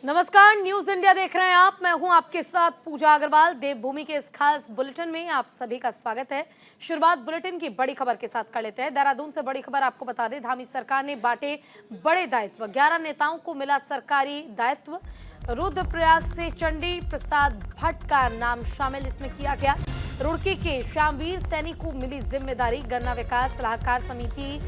नमस्कार, news India देख रहे हैं आप। मैं हूं आपके साथ पूजा अग्रवाल। देवभूमि के इस खास बुलेटिन में आप सभी का स्वागत है। शुरुआत बुलेटिन की बड़ी खबर के साथ कर लेते हैं। देहरादून से बड़ी खबर आपको बता दें, धामी सरकार ने बांटे बड़े दायित्व। 11 नेताओं को मिला सरकारी दायित्व। रुद्रप्रयाग से चंडी प्रसाद भट्ट का नाम शामिल इसमें किया गया। रुड़की के श्यामवीर सैनी को मिली जिम्मेदारी। गन्ना विकास सलाहकार समिति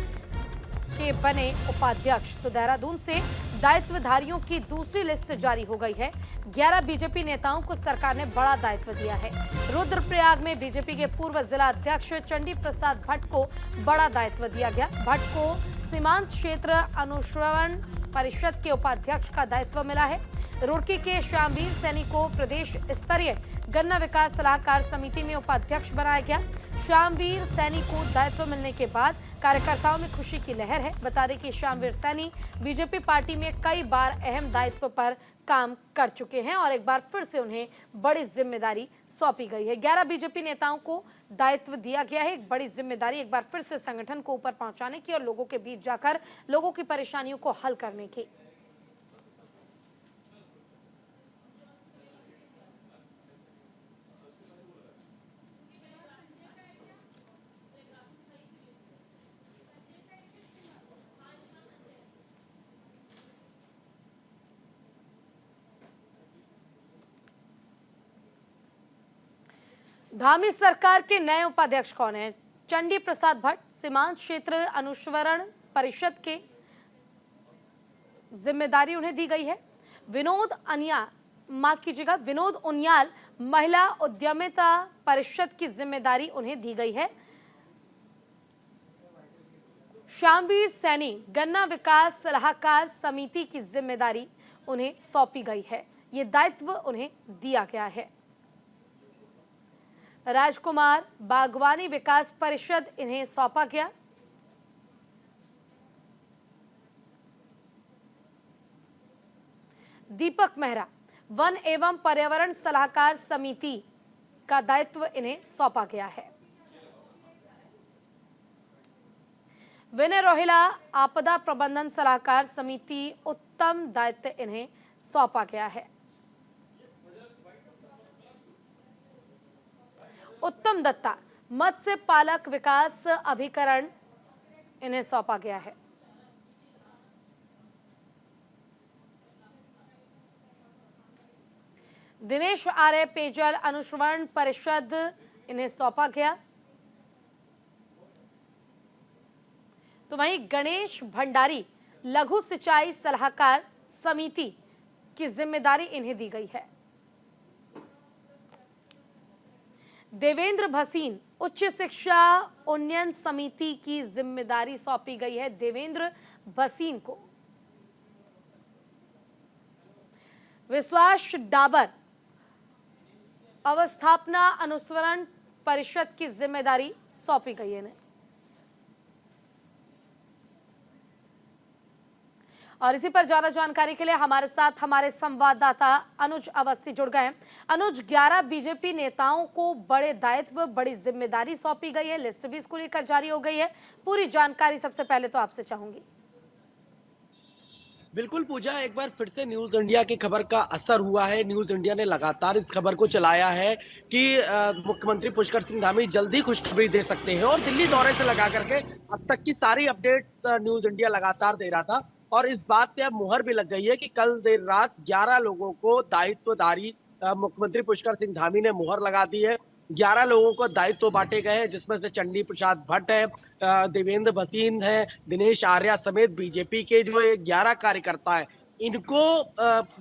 के बने उपाध्यक्ष। तो देहरादून से दायित्वधारियों की दूसरी लिस्ट जारी हो गई है। 11 बीजेपी नेताओं को सरकार ने बड़ा दायित्व दिया है। रुद्रप्रयाग में बीजेपी के पूर्व जिला अध्यक्ष चंडी प्रसाद भट्ट को बड़ा दायित्व दिया गया। भट्ट को सीमांत क्षेत्र अनुश्रवण परिषद के उपाध्यक्ष का दायित्व मिला है। रुड़की के श्यामवीर सैनी को प्रदेश स्तरीय गन्ना विकास सलाहकार समिति में उपाध्यक्ष बनाया गया। श्यामवीर सैनी को दायित्व मिलने के बाद कार्यकर्ताओं में खुशी की लहर है। बता दें कि श्यामवीर सैनी बीजेपी पार्टी में कई बार अहम दायित्व पर काम कर चुके हैं और एक बार फिर से उन्हें बड़ी जिम्मेदारी सौंपी गई है। 11 बीजेपी नेताओं को दायित्व दिया गया है। एक बड़ी जिम्मेदारी एक बार फिर से संगठन को ऊपर पहुंचाने की और लोगों के बीच जाकर लोगों की परेशानियों को हल करने की। धामी सरकार के नए उपाध्यक्ष कौन है? चंडी प्रसाद भट्ट सीमांत क्षेत्र अनुश्रवण परिषद के जिम्मेदारी उन्हें दी गई है। विनोद उनियाल महिला उद्यमिता परिषद की जिम्मेदारी उन्हें दी गई है। श्यामवीर सैनी गन्ना विकास सलाहकार समिति की जिम्मेदारी उन्हें सौंपी गई है। ये दायित्व उन्हें दिया गया है। राजकुमार बागवानी विकास परिषद इन्हें सौंपा गया। दीपक मेहरा वन एवं पर्यावरण सलाहकार समिति का दायित्व इन्हें सौंपा गया है। विनय रोहिला आपदा प्रबंधन सलाहकार समिति उत्तम दायित्व इन्हें सौंपा गया है। उत्तम दत्ता मत्स्य पालक विकास अभिकरण इन्हें सौंपा गया है। दिनेश आर्य पेयजल अनुश्रवण परिषद इन्हें सौंपा गया। तो वहीं गणेश भंडारी लघु सिंचाई सलाहकार समिति की जिम्मेदारी इन्हें दी गई है। देवेंद्र भसीन उच्च शिक्षा उन्नयन समिति की जिम्मेदारी सौंपी गई है देवेंद्र भसीन को। विश्वास डाबर अवस्थापना अनुस्मरण परिषद की जिम्मेदारी सौंपी गई है इन्हें। और इसी पर ज्यादा जानकारी के लिए हमारे साथ हमारे संवाददाता अनुज अवस्थी जुड़ गए हैं। अनुज, 11 बीजेपी नेताओं को बड़े दायित्व बड़ी जिम्मेदारी सौंपी गई है। लिस्ट भी इसको लेकर जारी हो गई है। पूरी जानकारी सबसे पहले तो आपसे चाहूंगी। बिल्कुल पूजा, एक बार फिर से न्यूज इंडिया की खबर का असर हुआ है। न्यूज इंडिया ने लगातार इस खबर को चलाया है कि मुख्यमंत्री पुष्कर सिंह धामी जल्दी खुशखबरी दे सकते हैं और दिल्ली दौरे से लगा करके अब तक की सारी अपडेट न्यूज इंडिया लगातार दे रहा था। और इस बात पे अब मुहर भी लग गई है कि कल देर रात 11 लोगों को दायित्वधारी मुख्यमंत्री पुष्कर सिंह धामी ने मुहर लगा दी है। 11 लोगों को दायित्व बांटे गए हैं, जिसमें से चंडी प्रसाद भट्ट है, देवेंद्र भसीन है, दिनेश आर्या समेत बीजेपी के जो 11 कार्यकर्ता है, इनको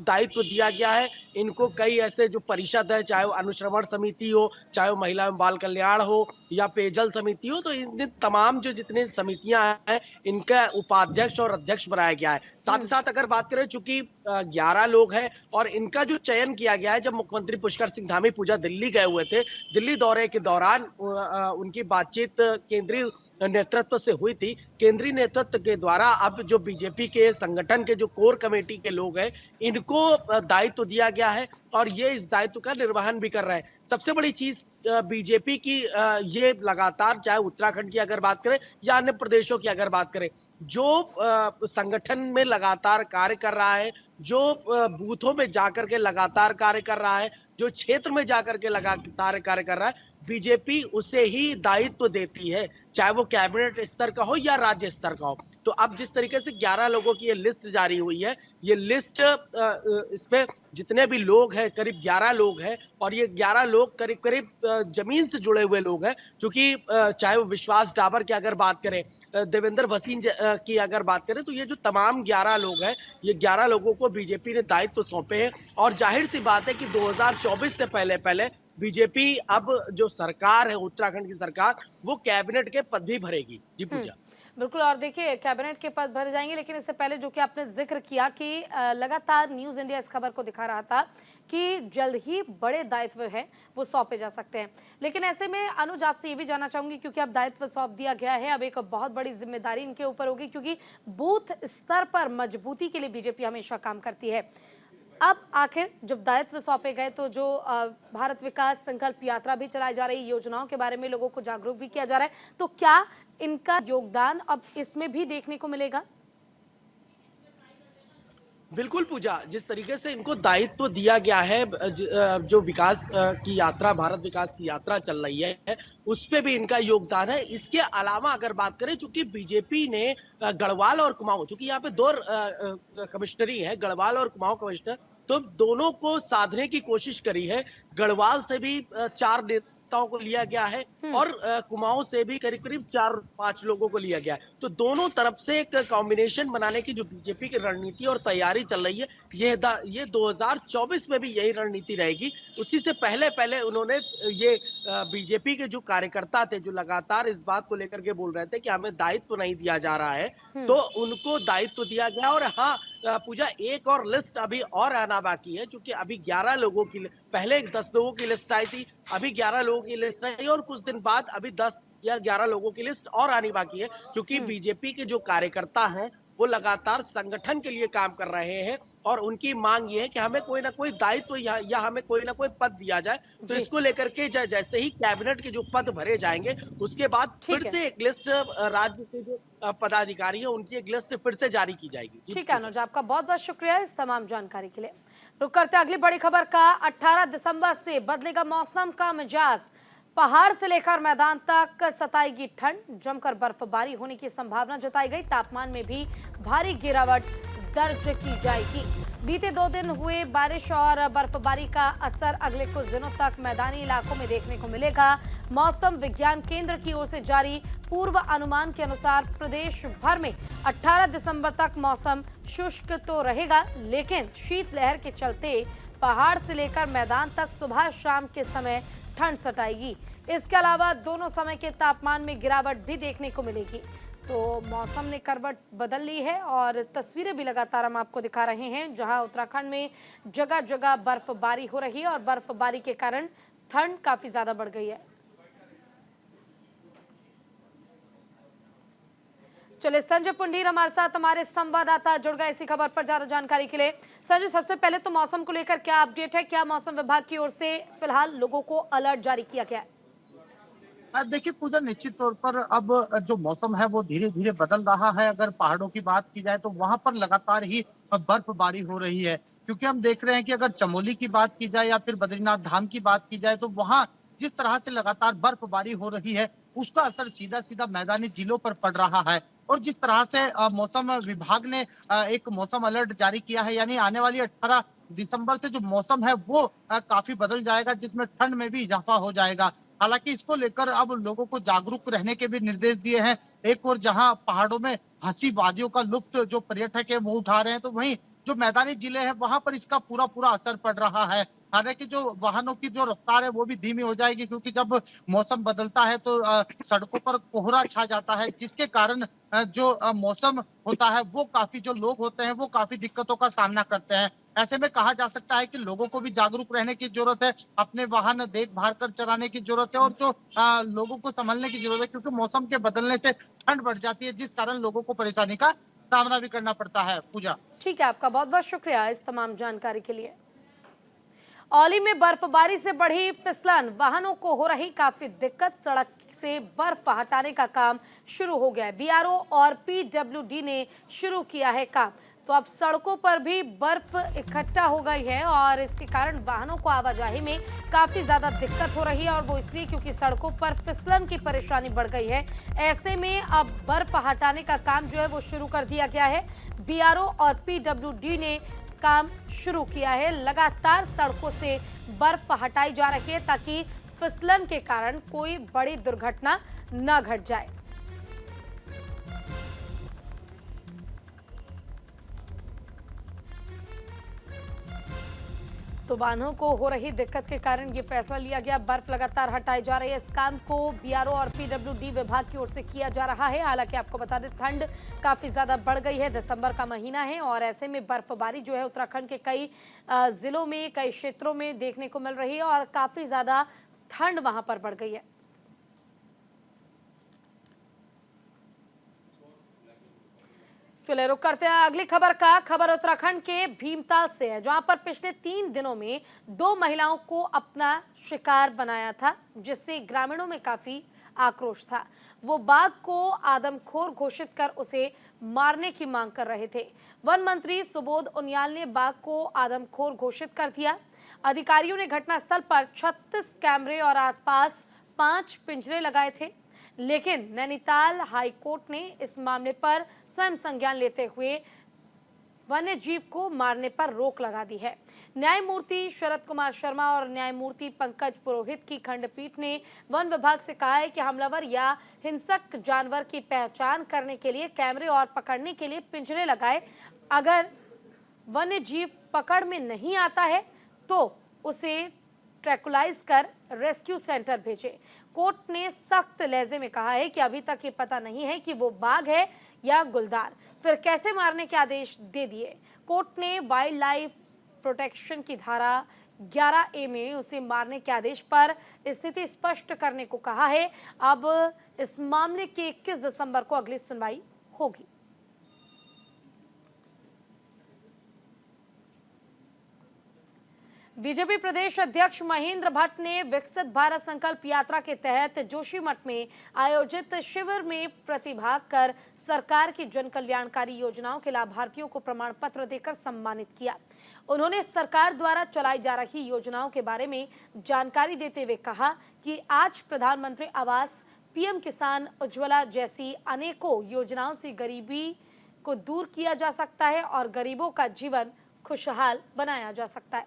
दायित्व दिया गया है। इनको कई ऐसे जो परिषद है, चाहे वो अनुश्रवण समिति हो, चाहे वो महिला एवं बाल कल्याण हो या पेयजल समिति हो, तो इन तमाम जो जितने समितियां हैं इनका उपाध्यक्ष और अध्यक्ष बनाया गया है। साथ ही साथ अगर बात करें, चूंकि 11 लोग हैं और इनका जो चयन किया गया है, जब मुख्यमंत्री पुष्कर सिंह धामी पूजा दिल्ली गए हुए थे, दिल्ली दौरे के दौरान उनकी बातचीत केंद्रीय नेतृत्व से हुई थी। केंद्रीय नेतृत्व के द्वारा अब जो बीजेपी के संगठन के जो कोर कमेटी के लोग हैं, इनको दायित्व दिया गया है और ये इस दायित्व का निर्वहन भी कर रहे हैं। सबसे बड़ी चीज बीजेपी की ये लगातार, चाहे उत्तराखंड की अगर बात करें या अन्य प्रदेशों की अगर बात करें, जो संगठन में लगातार कार्य कर रहा है, जो बूथों में जाकर के लगातार कार्य कर रहा है, जो क्षेत्र में जाकर के लगातार कार्य कर रहा है, बीजेपी उसे ही दायित्व देती है, चाहे वो कैबिनेट स्तर का हो या राज्य स्तर का हो। तो अब जिस तरीके से 11 लोगों की ये लिस्ट जारी हुई है, ये लिस्ट इसमें जितने भी लोग हैं, करीब 11 लोग हैं, और ये 11 लोग करीब-करीब जमीन से जुड़े हुए लोग हैं, क्योंकि चाहे वो विश्वास डाबर की अगर बात करें, देवेंद्र भसीन की अगर बात करें, तो ये जो तमाम 11 लोग हैं, ये 11 लोगों को बीजेपी ने दायित्व सौंपे हैं, और जाहिर सी बात है कि 2024 से पहले बीजेपी अब जो सरकार है, उत्तराखंड की सरकार, वो कैबिनेट के पद भी भरेगी। जी पूजा। बिल्कुल। और देखिए, कैबिनेट के पद भरे जाएंगे, लेकिन इससे पहले जो कि आपने जिक्र किया कि लगातार न्यूज़ इंडिया इस खबर को दिखा रहा था कि जल्द ही बड़े दायित्व हैं वो सौंपे जा सकते हैं। लेकिन ऐसे में अनुज, आपसे ये भी जानना चाहूंगी, क्योंकि अब दायित्व सौंप दिया गया है, अब एक बहुत बड़ी जिम्मेदारी इनके ऊपर होगी, क्योंकि बूथ स्तर पर मजबूती के लिए बीजेपी हमेशा काम करती है। अब आखिर जब दायित्व सौंपे गए, तो जो भारत विकास संकल्प यात्रा भी चलाई जा रही, योजनाओं के बारे में लोगों को जागरूक भी किया जा रहा है, तो क्या इनका योगदान अब इसमें भी देखने को मिलेगा? बिल्कुल पूजा, जिस तरीके से इनको दायित्व दिया गया है, जो विकास की यात्रा, भारत विकास की यात्रा चल रही है, उस पे भी इनका योगदान है। इसके अलावा अगर बात करें, चूंकि बीजेपी ने गढ़वाल और कुमाऊं, चूंकि यहाँ पे दो कमिश्नरी है, गढ़वाल और कुमाऊं कमिश्नर, तो दोनों को साधने की कोशिश करी है। गढ़वाल से भी 4 नेताओं को लिया गया है, और कुमाऊं से भी करीब करीब 4-5 लोगों को लिया गया है। तो दोनों तरफ से एक कॉम्बिनेशन बनाने की जो बीजेपी की रणनीति और तैयारी चल रही है, ये 2024 में भी यही रणनीति रहेगी। उसी से पहले उन्होंने ये बीजेपी के जो कार्यकर्ता थे, जो लगातार इस बात को लेकर के बोल रहे थे कि हमें दायित्व नहीं दिया जा रहा है, तो उनको दायित्व दिया गया। और हाँ, पूजा, एक और लिस्ट अभी और आना बाकी है, क्योंकि अभी 11 लोगों की, पहले 10 लोगों की लिस्ट आई थी, अभी 11 लोगों की लिस्ट आई, और कुछ दिन बाद अभी 10 या 11 लोगों की लिस्ट और आनी बाकी है, क्योंकि बीजेपी के जो कार्यकर्ता हैं, वो लगातार संगठन के लिए काम कर रहे हैं, और उनकी मांग ये है कि हमें कोई ना कोई दायित्व या हमें कोई ना कोई पद दिया जाए। तो इसको लेकर के जैसे ही कैबिनेट के जो पद भरे जाएंगे, उसके बाद फिर ठीक है। से एक लिस्ट राज्य के जो पदाधिकारी है, उनकी एक लिस्ट फिर से जारी की जाएगी। जी ठीक है अनुज, आपका बहुत बहुत शुक्रिया इस तमाम जानकारी के लिए। रुक करते हैं अगली बड़ी खबर का। 18 दिसंबर से बदलेगा मौसम का मिजाज, पहाड़ से लेकर मैदान तक सताएगी ठंड, जमकर बर्फबारी होने की संभावना जताई गई। तापमान में भी भारी गिरावट दर्ज की जाएगी। बीते 2 दिन हुए बारिश और बर्फबारी का असर अगले कुछ दिनों तक मैदानी इलाकों में देखने को मिलेगा। मौसम विज्ञान केंद्र की ओर से जारी पूर्व अनुमान के अनुसार प्रदेश भर में 18 दिसंबर तक मौसम शुष्क तो रहेगा, लेकिन शीतलहर के चलते पहाड़ से लेकर मैदान तक सुबह शाम के समय ठंड सताएगी। इसके अलावा दोनों समय के तापमान में गिरावट भी देखने को मिलेगी। तो मौसम ने करवट बदल ली है, और तस्वीरें भी लगातार हम आपको दिखा रहे हैं, जहां उत्तराखंड में जगह जगह बर्फबारी हो रही है, और बर्फबारी के कारण ठंड काफी ज्यादा बढ़ गई है। चलिए, संजय पुंडीर हमारे साथ, हमारे संवाददाता जुड़ गए इसी खबर पर ज्यादा जानकारी के लिए। संजय, सबसे पहले तो मौसम को लेकर क्या अपडेट है? क्या मौसम विभाग की ओर से फिलहाल लोगों को अलर्ट जारी किया गया है? देखिए पूजा, निश्चित तौर पर अब जो मौसम है वो धीरे धीरे बदल रहा है। अगर पहाड़ों की बात की जाए तो वहां पर लगातार ही बर्फबारी हो रही है, क्योंकि हम देख रहे हैं कि अगर चमोली की बात की जाए या फिर बद्रीनाथ धाम की बात की जाए, तो वहां जिस तरह से लगातार बर्फबारी हो रही है, उसका असर सीधा सीधा मैदानी जिलों पर पड़ रहा है। और जिस तरह से मौसम विभाग ने एक मौसम अलर्ट जारी किया है, यानी आने वाली 18 दिसंबर से जो मौसम है वो काफी बदल जाएगा, जिसमें ठंड में भी इजाफा हो जाएगा। हालांकि इसको लेकर अब लोगों को जागरूक रहने के भी निर्देश दिए हैं। एक और जहां पहाड़ों में हंसी वादियों का लुत्फ जो पर्यटक है वो उठा रहे हैं, तो वहीं जो मैदानी जिले हैं वहां पर इसका पूरा पूरा असर पड़ रहा है। हालांकि जो वाहनों की जो रफ्तार है वो भी धीमी हो जाएगी, क्योंकि जब मौसम बदलता है तो सड़कों पर कोहरा छा जाता है, जिसके कारण जो मौसम होता है वो काफी, जो लोग होते हैं वो काफी दिक्कतों का सामना करते हैं। ऐसे में कहा जा सकता है कि लोगों को भी जागरूक रहने की जरूरत है, अपने वाहन देखभाल कर चलाने की जरूरत है, और जो लोगों को संभलने की जरूरत है, क्योंकि मौसम के बदलने से ठंड बढ़ जाती है, जिस कारण लोगों को परेशानी का सामना भी करना पड़ता है। पूजा, ठीक है, आपका बहुत बहुत शुक्रिया इस तमाम जानकारी के लिए। औली में बर्फबारी से बढ़ी फिसलन, वाहनों को हो रही काफी दिक्कत। सड़क से बर्फ हटाने का काम शुरू हो गया है। बीआरओ और पीडब्ल्यूडी ने शुरू किया है काम। तो अब सड़कों पर भी बर्फ इकट्ठा हो गई है और इसके कारण वाहनों को आवाजाही में काफी ज्यादा दिक्कत हो रही है, और वो इसलिए क्योंकि सड़कों पर फिसलन की परेशानी बढ़ गई है। ऐसे में अब बर्फ हटाने का काम जो है वो शुरू कर दिया गया है। बीआरओ और पीडब्ल्यूडी ने काम शुरू किया है। लगातार सड़कों से बर्फ हटाई जा रही है ताकि फिसलन के कारण कोई बड़ी दुर्घटना न घट जाए। तो वाहनों को हो रही दिक्कत के कारण ये फैसला लिया गया। बर्फ लगातार हटाई जा रही है। इस काम को बीआरओ और पीडब्ल्यूडी विभाग की ओर से किया जा रहा है। हालांकि आपको बता दें, ठंड काफी ज्यादा बढ़ गई है। दिसंबर का महीना है और ऐसे में बर्फबारी जो है उत्तराखंड के कई जिलों में, कई क्षेत्रों में देखने को मिल रही है और काफी ज्यादा ठंड वहां पर बढ़ गई है। चलिए रुक करते हैं अगली खबर का। खबर उत्तराखंड के भीमताल से है, जहां पर पिछले 3 दिनों में 2 महिलाओं को अपना शिकार बनाया था, जिससे ग्रामीणों में काफी आक्रोश था। वो बाघ को आदमखोर घोषित कर उसे मारने की मांग कर रहे थे। वन मंत्री सुबोध उनियाल ने बाघ को आदमखोर घोषित कर दिया। अधिकारियों ने घटनास्थल पर 36 कैमरे और आसपास 5 पिंजरे लगाए थे, लेकिन नैनीताल हाईकोर्ट ने इस मामले पर स्वयं संज्ञान लेते हुए वन्य जीव को मारने पर रोक लगा दी है। न्यायमूर्ति शरद कुमार शर्मा और न्यायमूर्ति पंकज पुरोहित की खंडपीठ ने वन विभाग से कहा है कि हमलावर या हिंसक जानवर की पहचान करने के लिए कैमरे और पकड़ने के लिए पिंजरे लगाए। अगर वन्य जीव पकड़ में नहीं आता है तो उसे ट्रैकुलाइज कर रेस्क्यू सेंटर भेजे। कोर्ट ने सख्त लहजे में कहा है कि अभी तक ये पता नहीं है कि वो बाघ है या गुलदार, फिर कैसे मारने के आदेश दे दिए। कोर्ट ने वाइल्ड लाइफ प्रोटेक्शन की धारा 11A में उसे मारने के आदेश पर स्थिति स्पष्ट करने को कहा है। अब इस मामले की 21 दिसंबर को अगली सुनवाई होगी। बीजेपी प्रदेश अध्यक्ष महेंद्र भट्ट ने विकसित भारत संकल्प यात्रा के तहत जोशीमठ में आयोजित शिविर में प्रतिभाग कर सरकार की जन कल्याणकारी योजनाओं के लाभार्थियों को प्रमाण पत्र देकर सम्मानित किया। उन्होंने सरकार द्वारा चलाई जा रही योजनाओं के बारे में जानकारी देते हुए कहा कि आज प्रधानमंत्री आवास, पीएम किसान उज्ज्वला जैसी अनेकों योजनाओं से गरीबी को दूर किया जा सकता है और गरीबों का जीवन खुशहाल बनाया जा सकता है।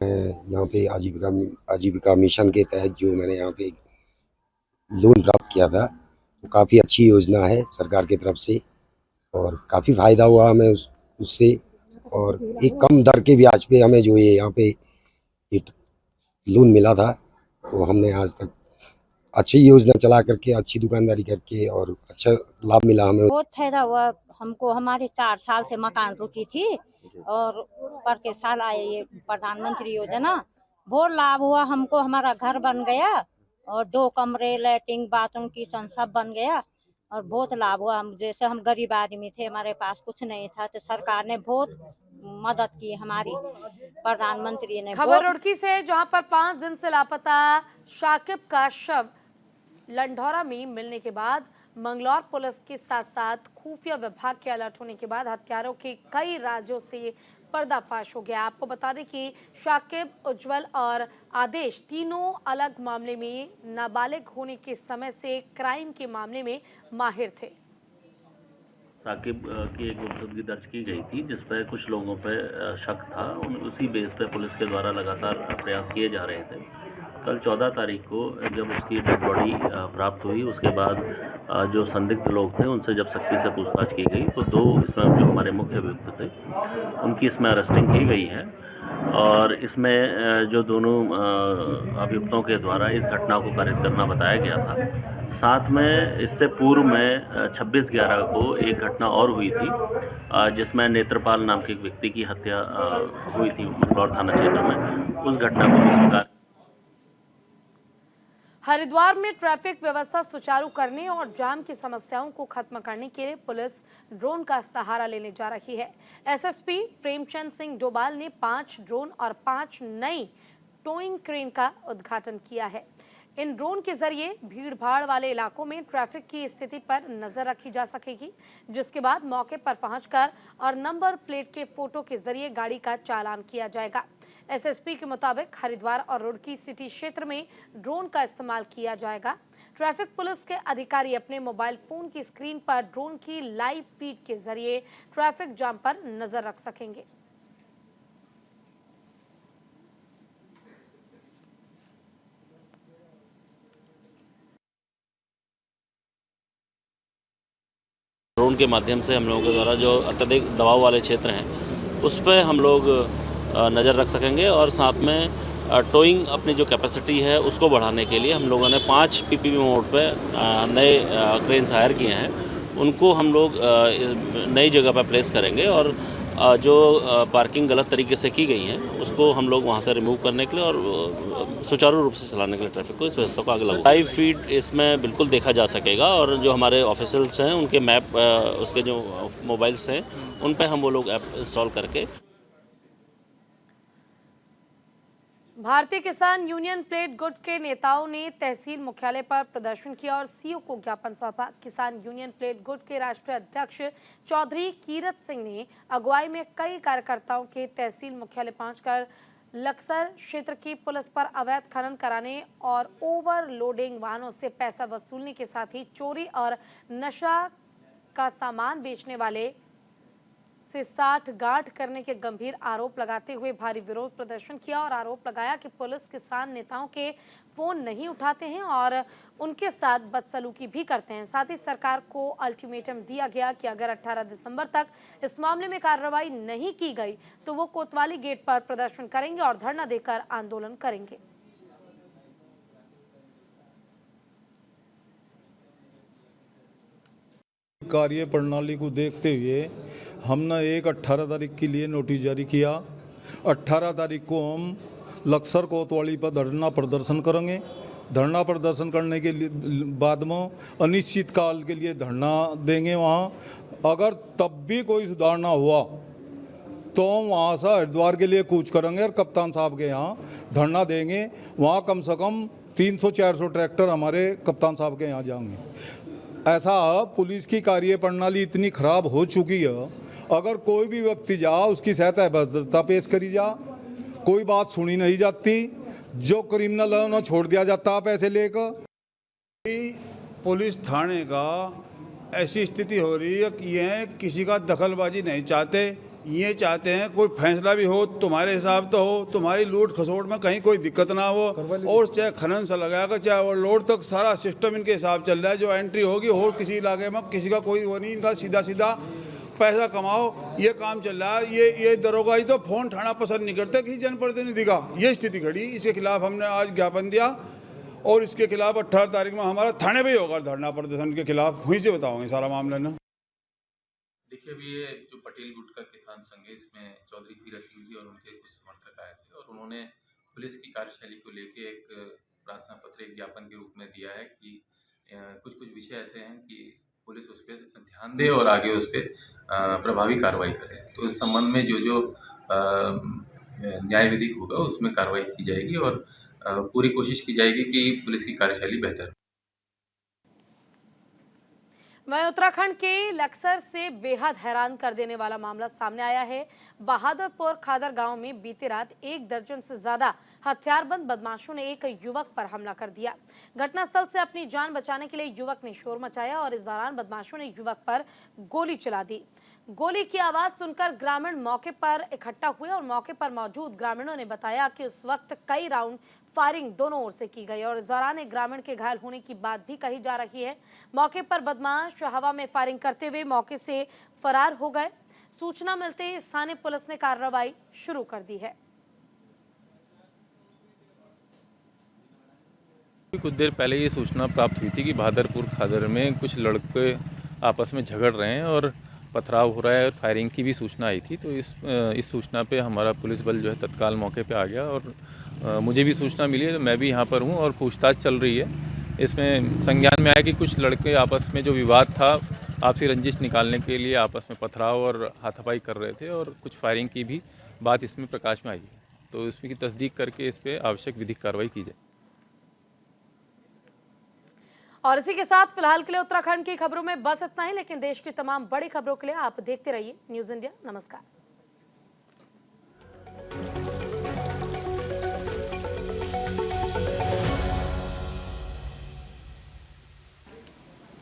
यहाँ पे आजीविका मिशन के तहत जो मैंने यहाँ पे लोन प्राप्त किया था, तो काफ़ी अच्छी योजना है सरकार की तरफ से और काफ़ी फ़ायदा हुआ हमें उससे। और एक कम दर के ब्याज पे हमें जो ये यहाँ पे लोन मिला था, वो हमने आज तक अच्छी योजना चला करके, अच्छी दुकानदारी करके और अच्छा लाभ मिला हमें। बहुत फायदा हुआ हमको। हमारे 4 साल से मकान रुकी थी और ऊपर के साल आए ये प्रधानमंत्री योजना, बहुत लाभ हुआ हमको। हमारा घर बन गया और 2 कमरे, लैट्रिन, बाथरूम, किचन सब बन गया और बहुत लाभ हुआ। हम जैसे हम गरीब आदमी थे, हमारे पास कुछ नहीं था, तो सरकार ने बहुत मदद की हमारी, प्रधानमंत्री ने। खबर रुड़की से, जहां पर 5 दिन से लापता शाकिब का शव लंढौरा में मिलने के बाद मंगलौर पुलिस के साथ साथ खुफिया विभाग के अलर्ट होने के बाद हत्यारों के कई राज्यों से पर्दाफाश हो गया। आपको बता दें कि शाकिब, उज्जवल और आदेश तीनों अलग मामले में नाबालिग होने के समय से क्राइम के मामले में माहिर थे। शाकिब की एक गुमशुदगी दर्ज की गई थी, जिस पर कुछ लोगों पर शक था। उसी बेस पर पुलिस के द्वारा लगातार प्रयास किए जा रहे थे। कल 14 तारीख को जब उसकी डेड बॉडी प्राप्त हुई, उसके बाद जो संदिग्ध लोग थे उनसे जब सख्ती से पूछताछ की गई, तो 2 इसमें जो हमारे मुख्य अभियुक्त थे उनकी इसमें अरेस्टिंग की गई है। और इसमें जो दोनों अभियुक्तों के द्वारा इस घटना को कारित करना बताया गया था। साथ में इससे पूर्व में 26/11 को एक घटना और हुई थी, जिसमें नेत्रपाल नाम के एक व्यक्ति की हत्या हुई थी मंगलौर थाना क्षेत्र में। उस घटना को भी स्वीकार हरिद्वार में ट्रैफिक व्यवस्था सुचारू करने और जाम की समस्याओं को खत्म करने के लिए पुलिस ड्रोन का सहारा लेने जा रही है। एसएसपी प्रेमचंद सिंह डोभाल ने 5 ड्रोन और 5 नई टोइंग क्रेन का उद्घाटन किया है। इन ड्रोन के जरिए भीड़ भाड़ वाले इलाकों में ट्रैफिक की स्थिति पर नजर रखी जा सकेगी, जिसके बाद मौके पर पहुंचकर और नंबर प्लेट के फोटो के जरिए गाड़ी का चालान किया जाएगा। एसएसपी के मुताबिक हरिद्वार और रुड़की सिटी क्षेत्र में ड्रोन का इस्तेमाल किया जाएगा। ट्रैफिक पुलिस के अधिकारी अपने मोबाइल फोन की स्क्रीन पर ड्रोन की लाइव फीड के जरिए ट्रैफिक जाम पर नजर रख सकेंगे। ड्रोन के माध्यम से हम लोगों के द्वारा जो अत्यधिक दबाव वाले क्षेत्र हैं उस पर हम लोग नज़र रख सकेंगे और साथ में टोइंग अपनी जो कैपेसिटी है उसको बढ़ाने के लिए हम लोगों ने 5 पीपीपी मोड पे नए क्रेन्स हायर किए हैं। उनको हम लोग नई जगह पर प्लेस करेंगे और जो पार्किंग गलत तरीके से की गई है उसको हम लोग वहाँ से रिमूव करने के लिए और सुचारू रूप से चलाने के लिए ट्रैफिक को इस व्यवस्था को आगे लगाएंगे। लाइव फीड इसमें बिल्कुल देखा जा सकेगा और जो हमारे ऑफिसर्स हैं उनके मैप उसके जो मोबाइल्स हैं उन पर हम वो लोग ऐप इंस्टॉल करके। भारतीय किसान यूनियन प्लेट गुट के नेताओं ने तहसील मुख्यालय पर प्रदर्शन किया और सीओ को ज्ञापन सौंपा। किसान यूनियन प्लेट गुट के राष्ट्रीय अध्यक्ष चौधरी कीरत सिंह ने अगुवाई में कई कार्यकर्ताओं के तहसील मुख्यालय पहुंचकर लक्सर क्षेत्र की पुलिस पर अवैध खनन कराने और ओवरलोडिंग वाहनों से पैसा वसूलने के साथ ही चोरी और नशा का सामान बेचने वाले से साठ-गांठ करने के गंभीर आरोप लगाते हुए भारी विरोध प्रदर्शन किया और आरोप लगाया कि पुलिस किसान नेताओं के फोन नहीं उठाते हैं और उनके साथ बदसलूकी भी करते हैं। साथ ही सरकार को अल्टीमेटम दिया गया कि अगर 18 दिसंबर तक इस मामले में कार्रवाई नहीं की गई तो वो कोतवाली गेट पर प्रदर्शन करेंगे और धरना देकर आंदोलन करेंगे। कार्य प्रणाली को देखते हुए हमने 18 तारीख के लिए नोटिस जारी किया। 18 तारीख को हम लक्सर कोतवाली पर धरना प्रदर्शन करेंगे। धरना प्रदर्शन करने के लिए बाद में अनिश्चित काल के लिए धरना देंगे। वहाँ अगर तब भी कोई सुधार ना हुआ तो वहाँ से हरिद्वार के लिए कूच करेंगे और कप्तान साहब के यहाँ धरना देंगे। वहाँ कम से कम 300-400 ट्रैक्टर हमारे कप्तान साहब के यहाँ जाएंगे। ऐसा पुलिस की कार्य प्रणाली इतनी खराब हो चुकी है, अगर कोई भी व्यक्ति जा उसकी सहायता भद्रता पेश करी जा, कोई बात सुनी नहीं जाती, जो क्रिमिनल है उन्हें छोड़ दिया जाता पैसे लेकर। पुलिस थाने का ऐसी स्थिति हो रही है कि ये किसी का दखलबाजी नहीं चाहते। ये चाहते हैं कोई फैसला भी हो तुम्हारे हिसाब तो हो, तुम्हारी लूट खसोट में कहीं कोई दिक्कत ना हो, और चाहे खनन से लगाकर चाहे और लोड तक सारा सिस्टम इनके हिसाब चल रहा है। जो एंट्री होगी और किसी इलाके में किसी का कोई वो नहीं, इनका सीधा सीधा पैसा कमाओ ये काम चल रहा है। ये दरोगा ही तो फोन उठाना पसंद नहीं करते किसी जनप्रतिनिधि का। ये स्थिति खड़ी, इसके खिलाफ हमने आज ज्ञापन दिया और इसके खिलाफ 18 तारीख में हमारा थाने पे ही होगा धरना प्रदर्शन के खिलाफ। वहीं से बताओगे सारा मामला ना। देखिए, अभी ये जो पटेल गुट का किसान संघ है इसमें चौधरी कीरत सिंह जी और उनके कुछ समर्थक आए थे और उन्होंने पुलिस की कार्यशैली को लेके एक प्रार्थना पत्र एक ज्ञापन के रूप में दिया है कि कुछ विषय ऐसे हैं कि पुलिस उस पर ध्यान दे और आगे उस पर प्रभावी कार्रवाई करे। तो इस संबंध में जो न्याय विधिक होगा उसमें कार्रवाई की जाएगी और पूरी कोशिश की जाएगी कि पुलिस की कार्यशैली बेहतर हो। वहीं उत्तराखंड के लक्सर से बेहद हैरान कर देने वाला मामला सामने आया है। बहादुरपुर खादर गांव में बीती रात 1 दर्जन से ज्यादा हथियारबंद बदमाशों ने एक युवक पर हमला कर दिया। घटनास्थल से अपनी जान बचाने के लिए युवक ने शोर मचाया और इस दौरान बदमाशों ने युवक पर गोली चला दी। गोली की आवाज सुनकर ग्रामीण मौके पर इकट्ठा हुए और मौके पर मौजूद ग्रामीणों ने बताया कि उस वक्त कई राउंड फायरिंग दोनों ओर से की गई और इस दौरान एक ग्रामीण के घायल होने की बात भी कही जा रही है। मौके पर बदमाश हवा में फायरिंग करते हुए मौके से फरार हो गए। सूचना मिलते ही स्थानीय पुलिस ने कार्रवाई शुरू कर दी है। कुछ देर पहले ये सूचना प्राप्त हुई थी कि बहादुरपुर खादर में कुछ लड़के आपस में झगड़ रहे हैं और पथराव हो रहा है और फायरिंग की भी सूचना आई थी। तो इस सूचना पे हमारा पुलिस बल जो है तत्काल मौके पे आ गया और मुझे भी सूचना मिली है, तो मैं भी यहाँ पर हूँ और पूछताछ चल रही है। इसमें संज्ञान में आया कि कुछ लड़के आपस में जो विवाद था, आपसी रंजिश निकालने के लिए आपस में पथराव और हाथापाई कर रहे थे और कुछ फायरिंग की भी बात इसमें प्रकाश में आई है। तो इसमें की तस्दीक करके इस पर आवश्यक विधिक कार्रवाई की जाए। और इसी के साथ फिलहाल के लिए उत्तराखंड की खबरों में बस इतना ही, लेकिन देश की तमाम बड़ी खबरों के लिए आप देखते रहिए न्यूज़ इंडिया। नमस्कार।